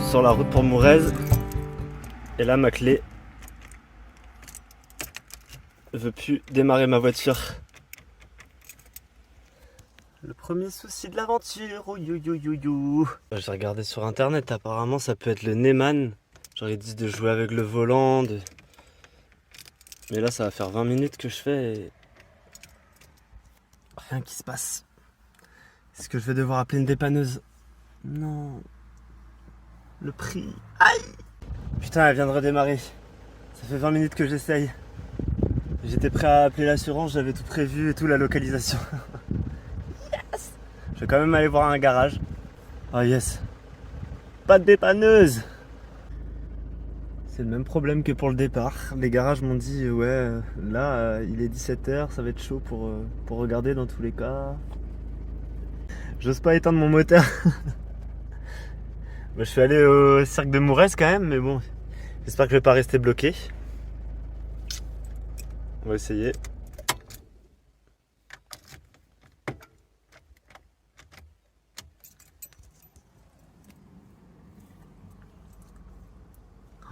sur la route pour Mourez. Et là, ma clé veut plus démarrer ma voiture. Le premier souci de l'aventure. J'ai regardé sur internet, apparemment ça peut être le Neyman. Genre ils disent de jouer avec le volant. Mais là ça va faire 20 minutes que je fais et rien qui se passe. Est-ce que je vais devoir appeler une dépanneuse? Non. Le prix. Aïe! Putain, elle vient de redémarrer. Ça fait 20 minutes que j'essaye. J'étais prêt à appeler l'assurance, j'avais tout prévu et tout, la localisation. Yes! Je vais quand même aller voir un garage. Oh yes! Pas de dépanneuse! C'est le même problème que pour le départ. Les garages m'ont dit ouais, là il est 17h, ça va être chaud pour regarder dans tous les cas. J'ose pas éteindre mon moteur. Je suis allé au cirque de Mourez quand même, mais bon, j'espère que je vais pas rester bloqué. On va essayer.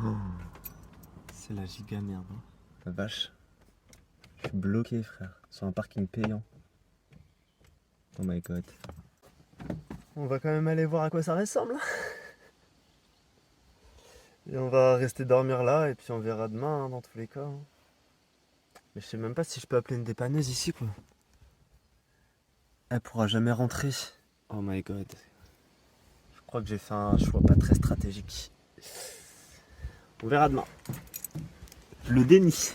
Oh, c'est la giga merde. Hein. La vache. Je suis bloqué, frère, sur un parking payant. Oh my god. On va quand même aller voir à quoi ça ressemble. Et on va rester dormir là et puis on verra demain hein, dans tous les cas. Hein. Mais je sais même pas si je peux appeler une dépanneuse ici quoi. Elle pourra jamais rentrer. Oh my god. Je crois que j'ai fait un choix pas très stratégique. On verra demain. Le déni.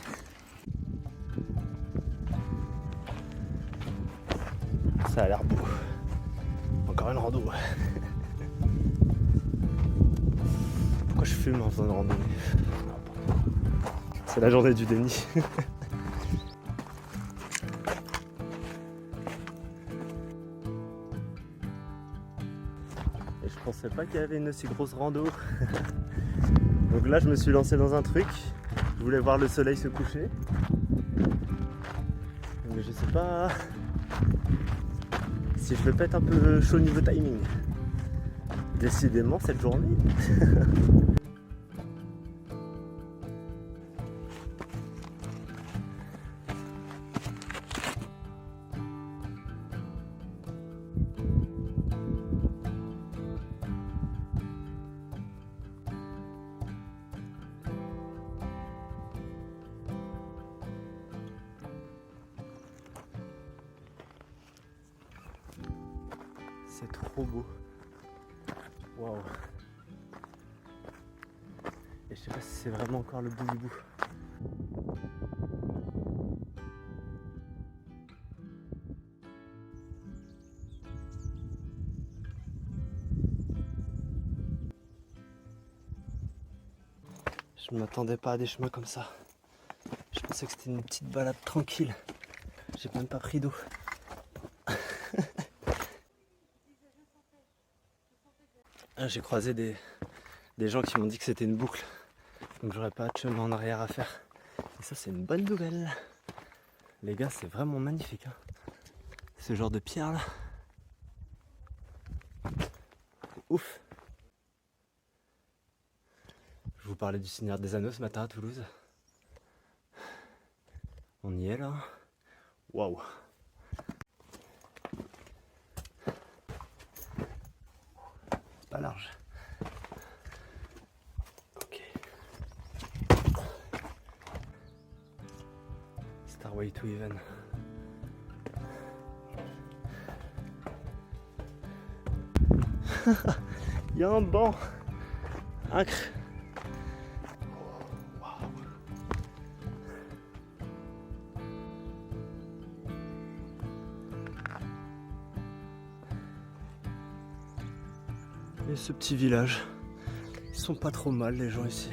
Ça a l'air beau. Encore une rando. Pourquoi je fume en faisant une randonnée? C'est la journée du déni. Et je pensais pas qu'il y avait une aussi grosse rando. Donc là je me suis lancé dans un truc. Je voulais voir le soleil se coucher. Mais je sais pas si je vais pas être un peu chaud niveau timing. Décidément cette journée. C'est trop beau. Waouh. Et je sais pas si c'est vraiment encore le bout du bout. Je m'attendais pas à des chemins comme ça. Je pensais que c'était une petite balade tranquille. J'ai même pas pris d'eau. J'ai croisé des gens qui m'ont dit que c'était une boucle. Donc j'aurais pas de chemin en arrière à faire. Et ça c'est une bonne nouvelle. Les gars c'est vraiment magnifique. Hein. Ce genre de pierre là. Ouf. Je vous parlais du Seigneur des Anneaux ce matin à Toulouse. On y est là. Waouh. C'est pas large. Ok. Starway to Heaven. Il y a un banc. Incre. Et ce petit village, ils sont pas trop mal les gens ici,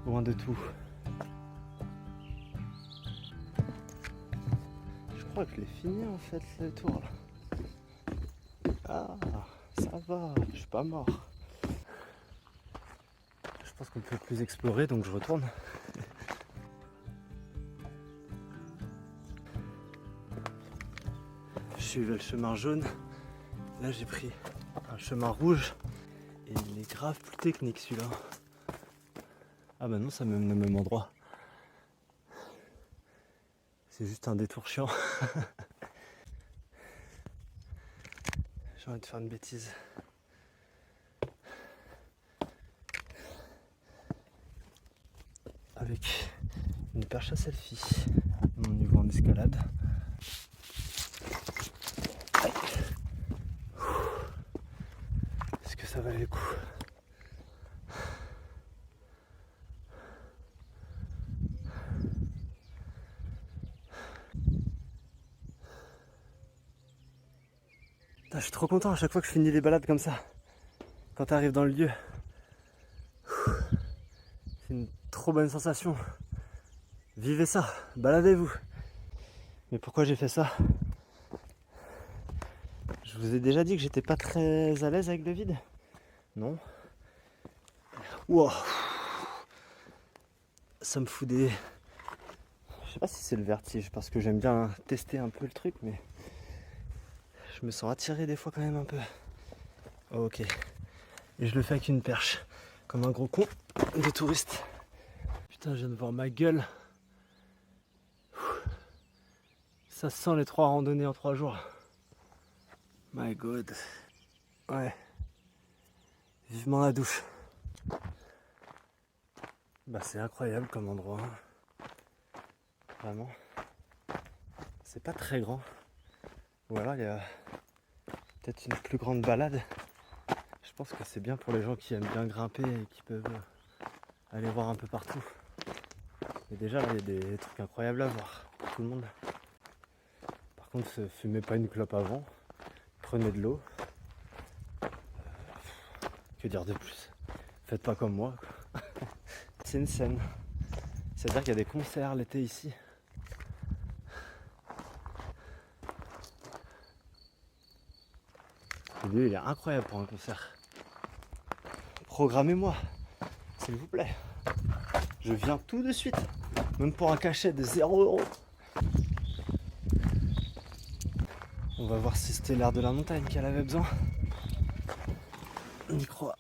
loin de tout. Je crois que je l'ai fini en fait le tour là. Ah, ça va, je suis pas mort. Je pense qu'on peut plus explorer donc je retourne. Je suivais le chemin jaune, là j'ai pris un chemin rouge Et il est grave plus technique celui-là. Ah bah non, ça mène au même endroit. C'est juste un détour chiant. J'ai envie de faire une bêtise. Avec une perche à selfie. Mon niveau en escalade. Est-ce que ça valait le coup? Putain, je suis trop content à chaque fois que je finis les balades comme ça. Quand tu arrives dans le lieu. C'est une trop bonne sensation. Vivez ça, baladez-vous. Mais pourquoi j'ai fait ça? Je vous ai déjà dit que j'étais pas très à l'aise avec le vide? Non. Wow. Ça me fout des... Je sais pas si c'est le vertige parce que j'aime bien tester un peu le truc, mais je me sens attiré des fois quand même un peu. Oh, ok. Et je le fais avec une perche, comme un gros con de touriste. Putain, je viens de voir ma gueule. Ça sent les 3 randonnées en 3 jours. My god. Ouais. Vivement la douche. Bah c'est incroyable comme endroit. Vraiment. C'est pas très grand. Ou alors il y a peut-être une plus grande balade. Je pense que c'est bien pour les gens qui aiment bien grimper et qui peuvent aller voir un peu partout. Mais déjà là il y a des trucs incroyables à voir pour tout le monde. Par contre fumez pas une clope avant. Prenez de l'eau. Que dire de plus? Faites pas comme moi. C'est une scène. C'est-à-dire qu'il y a des concerts l'été ici. Le lieu il est incroyable pour un concert. Programmez-moi, s'il vous plaît. Je viens tout de suite. Même pour un cachet de 0 €. On va voir si c'était l'air de la montagne qu'elle avait besoin. On y croit.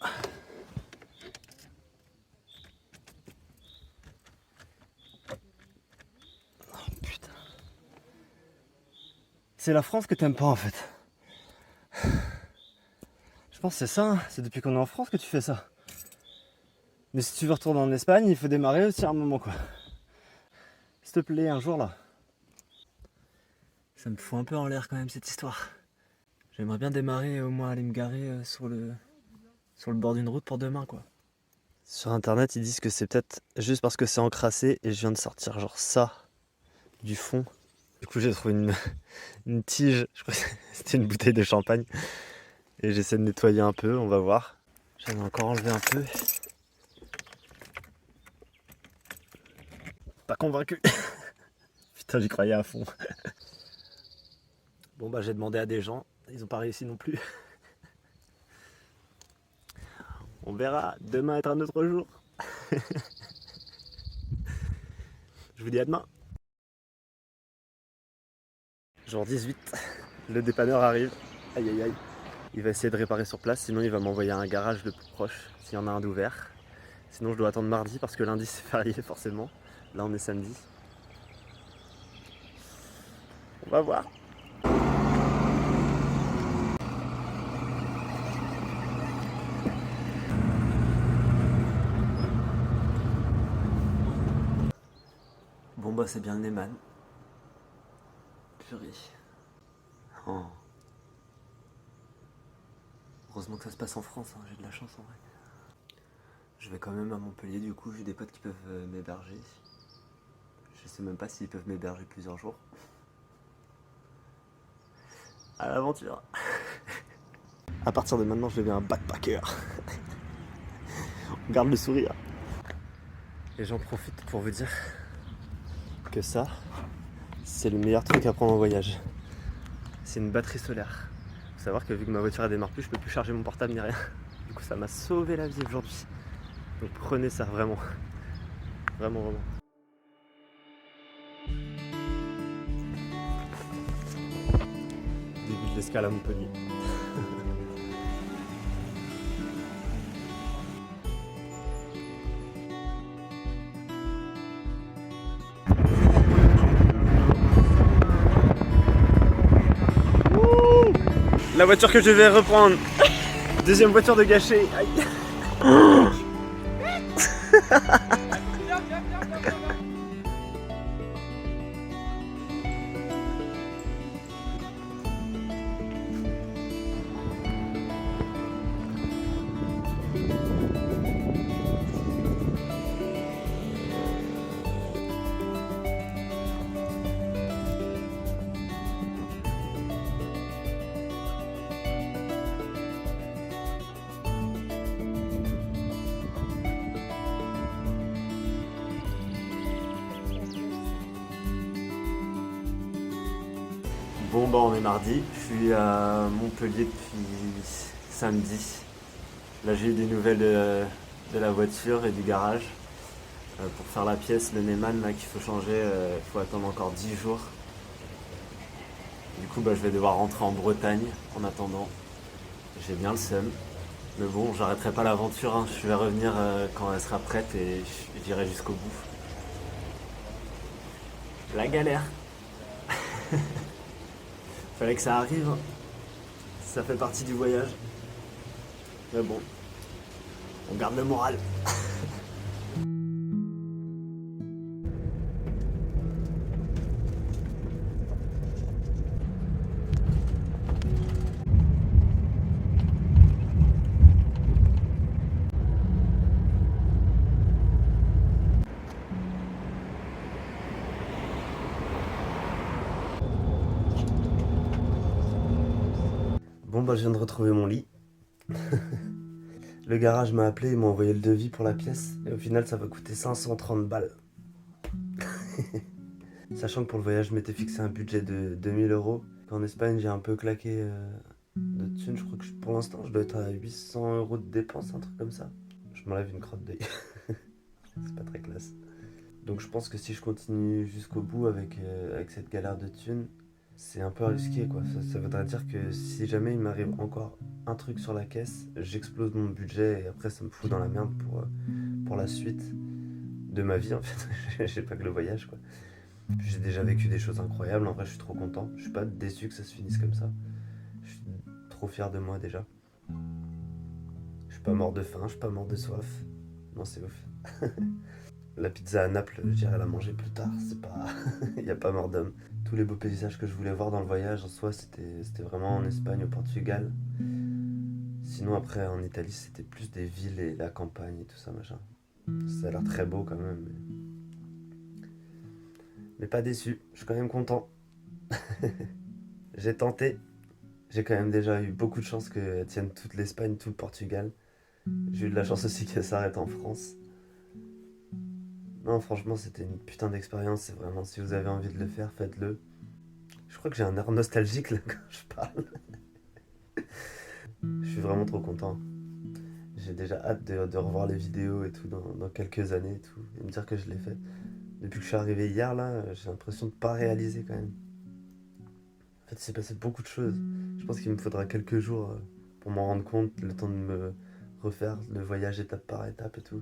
Oh putain. C'est la France que t'aimes pas en fait. Je pense que c'est ça, hein. C'est depuis qu'on est en France que tu fais ça. Mais si tu veux retourner en Espagne, il faut démarrer aussi à un moment quoi. S'il te plaît, un jour là. Ça me fout un peu en l'air quand même cette histoire. J'aimerais bien démarrer et au moins aller me garer sur le bord d'une route pour demain quoi. Sur internet ils disent que c'est peut-être juste parce que c'est encrassé et je viens de sortir genre ça du fond. Du coup j'ai trouvé une tige, je crois que c'était une bouteille de champagne. Et j'essaie de nettoyer un peu, on va voir. J'en ai encore enlevé un peu. Pas convaincu. Putain j'y croyais à fond. Bon bah j'ai demandé à des gens, ils ont pas réussi non plus. On verra, demain être un autre jour. Je vous dis à demain. Jour 18, le dépanneur arrive. Aïe aïe aïe. Il va essayer de réparer sur place, sinon il va m'envoyer à un garage le plus proche, s'il y en a un d'ouvert. Sinon je dois attendre mardi parce que lundi c'est férié forcément. Là on est samedi. On va voir. Bon bah c'est bien le Neyman. Purée. Oh. Heureusement que ça se passe en France, hein. J'ai de la chance en vrai. Je vais quand même à Montpellier du coup, j'ai des potes qui peuvent m'héberger. Je sais même pas s'ils peuvent m'héberger plusieurs jours. À l'aventure. À partir de maintenant je deviens un backpacker. On garde le sourire. Et j'en profite pour vous dire que ça, c'est le meilleur truc à prendre en voyage. C'est une batterie solaire. Faut savoir que vu que ma voiture elle démarre plus, je peux plus charger mon portable ni rien. Du coup ça m'a sauvé la vie aujourd'hui. Donc prenez ça vraiment. Vraiment vraiment. Début de l'escale à Montpellier. La voiture que je vais reprendre. Deuxième voiture de gâcher. Aïe. Bon bah on est mardi, je suis à Montpellier depuis samedi. Là j'ai eu des nouvelles de la voiture et du garage. Pour faire la pièce, le Neyman là qu'il faut changer, il faut attendre encore 10 jours. Du coup bah, je vais devoir rentrer en Bretagne en attendant. J'ai bien le seum. Mais bon, j'arrêterai pas l'aventure, hein. Je vais revenir quand elle sera prête et j'irai jusqu'au bout. La galère. Fallait que ça arrive, hein. Ça fait partie du voyage. Mais bon, on garde le moral. Bon bah je viens de retrouver mon lit. Le garage m'a appelé, ils m'ont envoyé le devis pour la pièce. Et au final ça va coûter 530 balles. Sachant que pour le voyage je m'étais fixé un budget de 2000 euros. En Espagne j'ai un peu claqué de thunes. Je crois que pour l'instant je dois être à 800 euros de dépenses, un truc comme ça. Je m'enlève une crotte d'œil. C'est pas très classe. Donc je pense que si je continue jusqu'au bout avec cette galère de thunes, c'est un peu risqué quoi. Ça voudrait dire que si jamais il m'arrive encore un truc sur la caisse, j'explose mon budget et après ça me fout dans la merde pour la suite de ma vie en fait. J'ai pas que le voyage quoi. J'ai déjà vécu des choses incroyables, en vrai je suis trop content. Je suis pas déçu que ça se finisse comme ça. Je suis trop fier de moi déjà. Je suis pas mort de faim, je suis pas mort de soif. Non c'est ouf. La pizza à Naples, j'irai la manger plus tard, c'est pas... y a pas mort d'homme. Tous les beaux paysages que je voulais voir dans le voyage, en soi, c'était vraiment en Espagne, au Portugal. Sinon, après, en Italie, c'était plus des villes et la campagne et tout ça, machin. Ça a l'air très beau quand même, mais pas déçu, je suis quand même content. J'ai tenté. J'ai quand même déjà eu beaucoup de chance qu'elle tienne toute l'Espagne, tout le Portugal. J'ai eu de la chance aussi qu'elle s'arrête en France. Non, franchement, c'était une putain d'expérience. C'est vraiment, si vous avez envie de le faire, faites-le. Je crois que j'ai un air nostalgique là quand je parle. Je suis vraiment trop content. J'ai déjà hâte de revoir les vidéos et tout dans quelques années et tout. Et me dire que je l'ai fait. Depuis que je suis arrivé hier là, j'ai l'impression de pas réaliser quand même. En fait, il s'est passé beaucoup de choses. Je pense qu'il me faudra quelques jours pour m'en rendre compte, le temps de me refaire le voyage étape par étape et tout.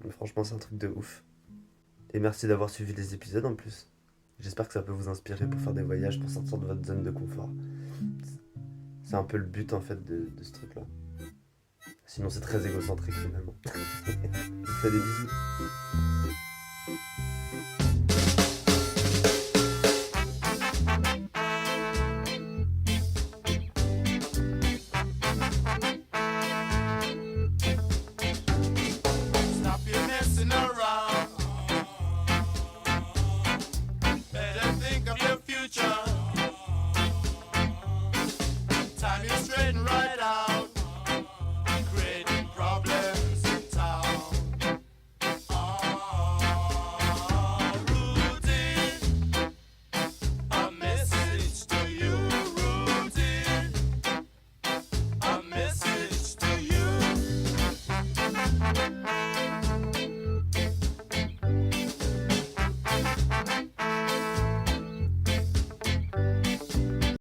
Mais franchement, c'est un truc de ouf. Et merci d'avoir suivi les épisodes en plus. J'espère que ça peut vous inspirer pour faire des voyages, pour sortir de votre zone de confort. C'est un peu le but en fait de ce truc là. Sinon c'est très égocentrique finalement. Je vous fais des bisous.